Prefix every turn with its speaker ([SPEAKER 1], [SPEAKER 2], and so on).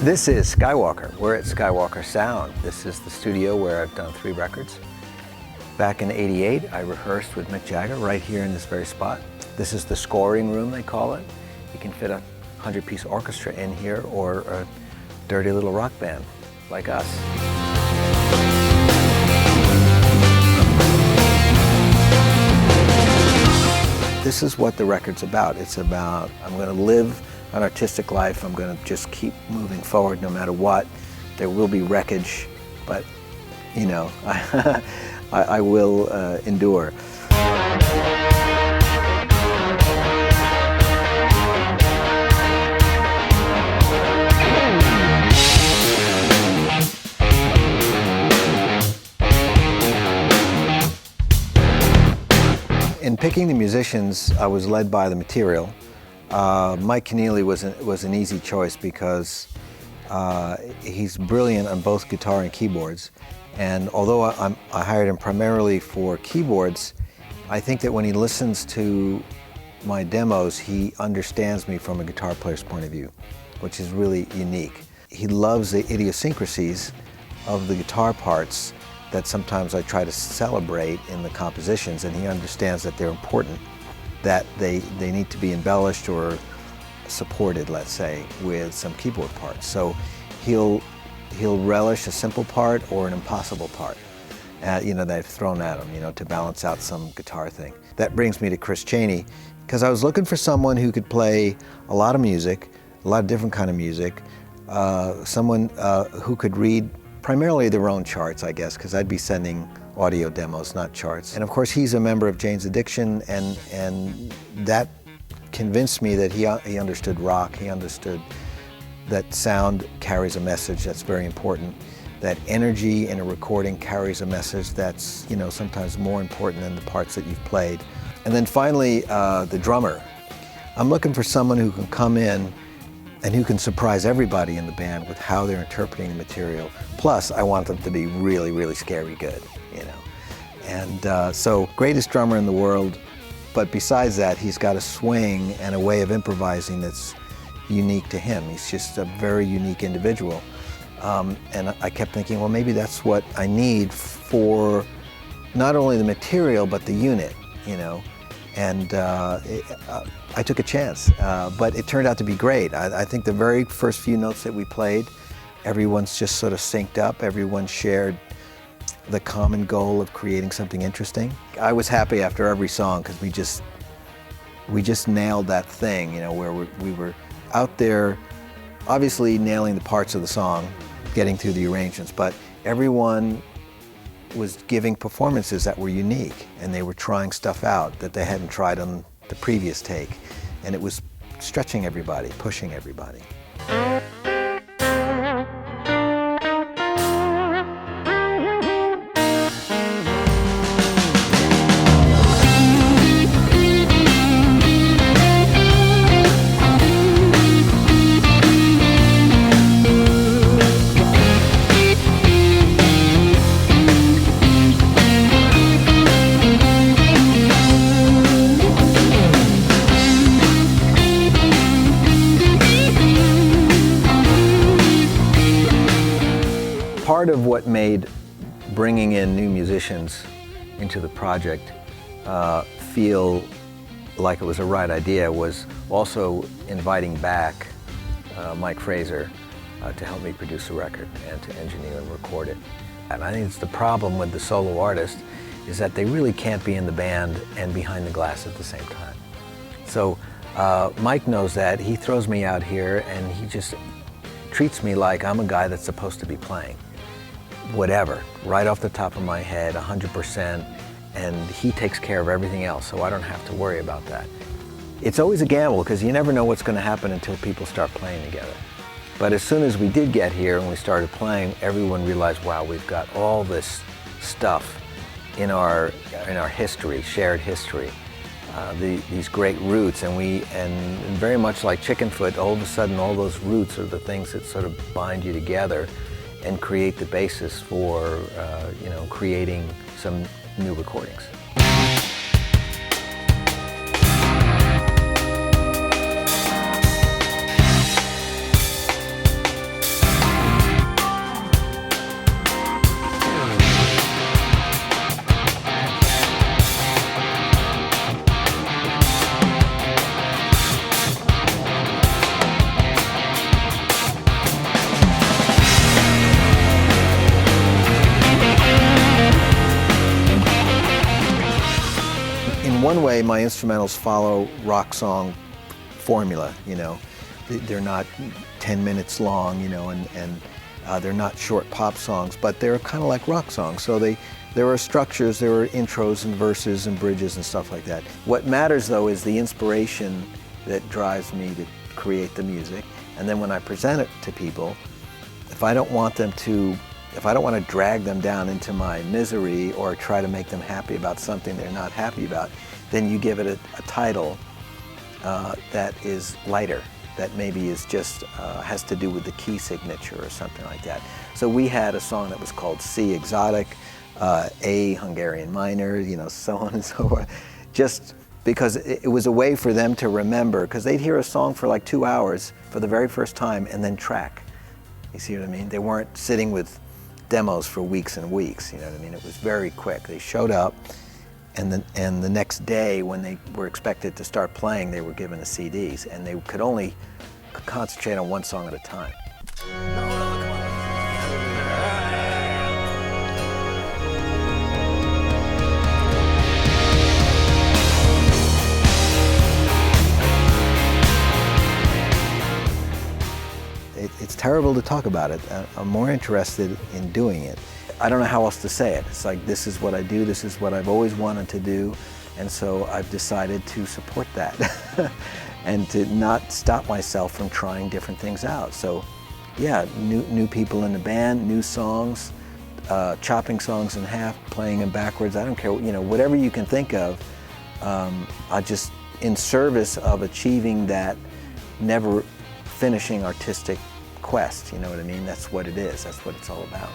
[SPEAKER 1] This is Skywalker. We're at Skywalker Sound. This is the studio where I've done 3 records. Back in '88, I rehearsed with Mick Jagger right here in this very spot. This is the scoring room, they call it. You can fit a 100-piece orchestra in here or a dirty little rock band like us. This is what the record's about. It's about, I'm going to live an artistic life. I'm going to just keep moving forward no matter what. There will be wreckage, but, you know, I will endure. In picking the musicians, I was led by the material. Mike Keneally was an easy choice because he's brilliant on both guitar and keyboards. And although I hired him primarily for keyboards, I think that when he listens to my demos, he understands me from a guitar player's point of view, which is really unique. He loves the idiosyncrasies of the guitar parts that sometimes I try to celebrate in the compositions, and he understands that they're important, that they need to be embellished or supported, let's say, with some keyboard parts. So he'll relish a simple part or an impossible part, you know, that I've thrown at him, you know, to balance out some guitar thing. That brings me to Chaney, because I was looking for someone who could play a lot of music, a lot of different kind of music, someone who could read primarily their own charts, I guess, because I'd be sending audio demos, not charts. And of course, he's a member of Jane's Addiction, and that convinced me that he understood rock, he understood that sound carries a message that's very important, that energy in a recording carries a message that's, you know, sometimes more important than the parts that you've played. And then finally, the drummer. I'm looking for someone who can come in and who can surprise everybody in the band with how they're interpreting the material. Plus, I want them to be really, really scary good, you know. And so, greatest drummer in the world, but besides that, he's got a swing and a way of improvising that's unique to him. He's just a very unique individual. And I kept thinking, well, maybe that's what I need for not only the material, but the unit, you know. And I took a chance, but it turned out to be great. I think the very first few notes that we played, everyone's just sort of synced up. Everyone shared the common goal of creating something interesting. I was happy after every song because we just nailed that thing, you know, where we were out there, obviously nailing the parts of the song, getting through the arrangements, but everyone was giving performances that were unique, and they were trying stuff out that they hadn't tried on the previous take, and it was stretching everybody, pushing everybody. Part of what made bringing in new musicians into the project feel like it was a right idea was also inviting back Mike Fraser to help me produce the record and to engineer and record it. And I think it's the problem with the solo artist is that they really can't be in the band and behind the glass at the same time. So Mike knows that. He throws me out here and he just treats me like I'm a guy that's supposed to be playing. Whatever, right off the top of my head, 100%, and he takes care of everything else, so I don't have to worry about that. It's always a gamble, because you never know what's going to happen until people start playing together. But as soon as we did get here and we started playing, everyone realized, wow, we've got all this stuff in our history, shared history, these great roots, and very much like Chickenfoot, all of a sudden all those roots are the things that sort of bind you together and create the basis for you know, creating some new recordings. in one way, my instrumentals follow rock song formula, you know. They're not 10 minutes long, you know, and they're not short pop songs, but they're kind of like rock songs. So there are structures, there are intros and verses and bridges and stuff like that. What matters though is the inspiration that drives me to create the music. And then when I present it to people, if I don't want to drag them down into my misery or try to make them happy about something they're not happy about, then you give it a title that is lighter, that maybe is just has to do with the key signature or something like that. So we had a song that was called C Exotic, A Hungarian Minor, you know, so on and so forth, just because it was a way for them to remember, because they'd hear a song for like 2 hours for the very first time and then track. You see what I mean? They weren't sitting with demos for weeks and weeks, you know what I mean? It was very quick. They showed up, and the next day when they were expected to start playing, they were given the CDs, and they could only concentrate on one song at a time. It's terrible to talk about it. I'm more interested in doing it. I don't know how else to say it. It's like, this is what I do, this is what I've always wanted to do, and so I've decided to support that and to not stop myself from trying different things out. So yeah, new people in the band, new songs, chopping songs in half, playing them backwards, I don't care, you know, whatever you can think of, I just, in service of achieving that never finishing artistic quest, you know what I mean? That's what it is, that's what it's all about.